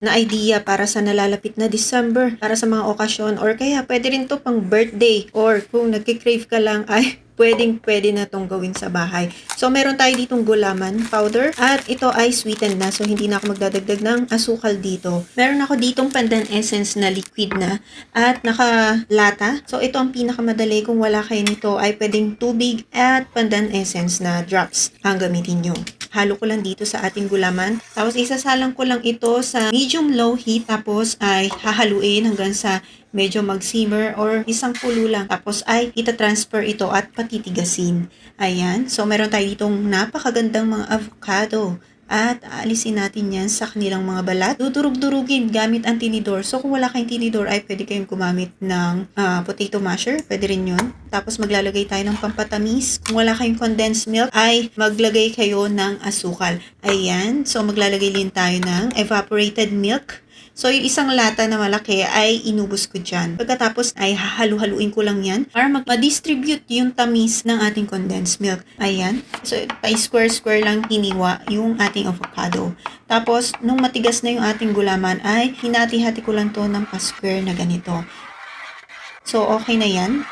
na idea para sa nalalapit na December, para sa mga okasyon, or kaya pwede rin to pang birthday, or kung nagkikrave ka lang ay pwede na tong gawin sa bahay. So, meron tayo ditong gulaman powder at ito ay sweetened na. So, hindi na ako magdadagdag ng asukal dito. Meron ako ditong pandan essence na liquid na at nakalata. So, ito ang pinakamadali. Kung wala kayo nito ay pwedeng tubig at pandan essence na drops ang gamitin nyo. Halo ko lang dito sa ating gulaman. Tapos, isasalang ko lang ito sa medium low heat. Tapos, ay hahaluin hanggang sa medyo mag-simmer or isang kulo lang. Tapos ay ita-transfer ito at patitigasin. Ayan. So, meron tayo ditong napakagandang mga avocado. At aalisin natin yan sa kanilang mga balat. Dudurug-durugin gamit ang tinidor. So, kung wala kayong tinidor ay pwede kayong gumamit ng potato masher. Pwede rin yun. Tapos maglalagay tayo ng pampatamis. Kung wala kayong condensed milk ay maglagay kayo ng asukal. Ayan. So, maglalagay din tayo ng evaporated milk. So, yung isang lata na malaki ay inubos ko dyan. Pagkatapos ay hahalu-haluin ko lang yan para ma-distribute yung tamis ng ating condensed milk. Ayan. So, pa-square-square lang hiniwa yung ating avocado. Tapos, nung matigas na yung ating gulaman ay hinati-hati ko lang to ng pa-square na ganito. So, okay na yan.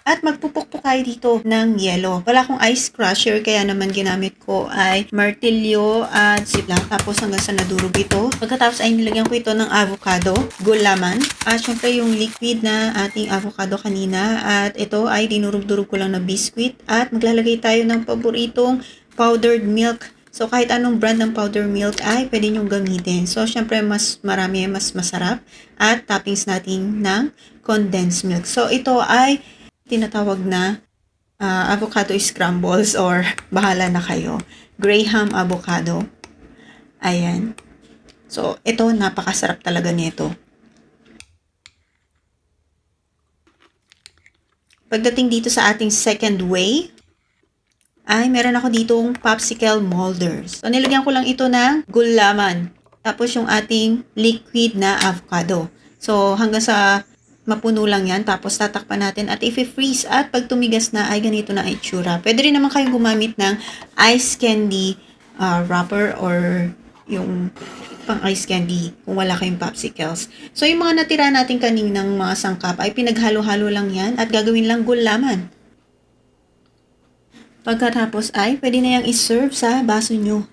At magpupukpok tayo dito ng yelo. Wala akong ice crusher, kaya naman ginamit ko ay martilyo at sipla. Tapos hanggang sa nadurog ito. Pagkatapos ay nilagyan ko ito ng avocado, gulaman, at syempre yung liquid na ating avocado kanina. At ito ay dinurog-durog ko lang na biscuit. At maglalagay tayo ng paboritong powdered milk. So, kahit anong brand ng powder milk ay pwede nyong gamitin. So, syempre, mas marami, mas masarap. At toppings natin ng condensed milk. So, ito ay tinatawag na avocado scrambles or bahala na kayo. Graham avocado. Ayan. So, ito, napakasarap talaga nito. Pagdating dito sa ating second way, ay meron ako ditong popsicle molders. So, nilagyan ko lang ito ng gulaman. Tapos yung ating liquid na avocado. So, hanggang sa mapuno lang yan. Tapos, tatakpan natin at i-freeze. At pag tumigas na, ay ganito na itsura. Pwede rin naman kayong gumamit ng ice candy wrapper or yung pang ice candy kung wala kayong popsicles. So, yung mga natira natin kaninang mga sangkap ay pinaghalo-halo lang yan at gagawin lang gulaman. Pagkatapos ay pwede na yang iserve sa baso nyo.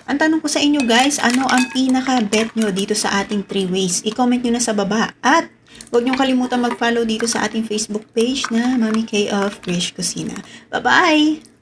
Ang tanong ko sa inyo guys, ano ang pinaka-bet nyo dito sa ating 3 ways? I-comment nyo na sa baba. At huwag nyo kalimutan mag-follow dito sa ating Facebook page na Mami K of Krish Kusina. Bye-bye!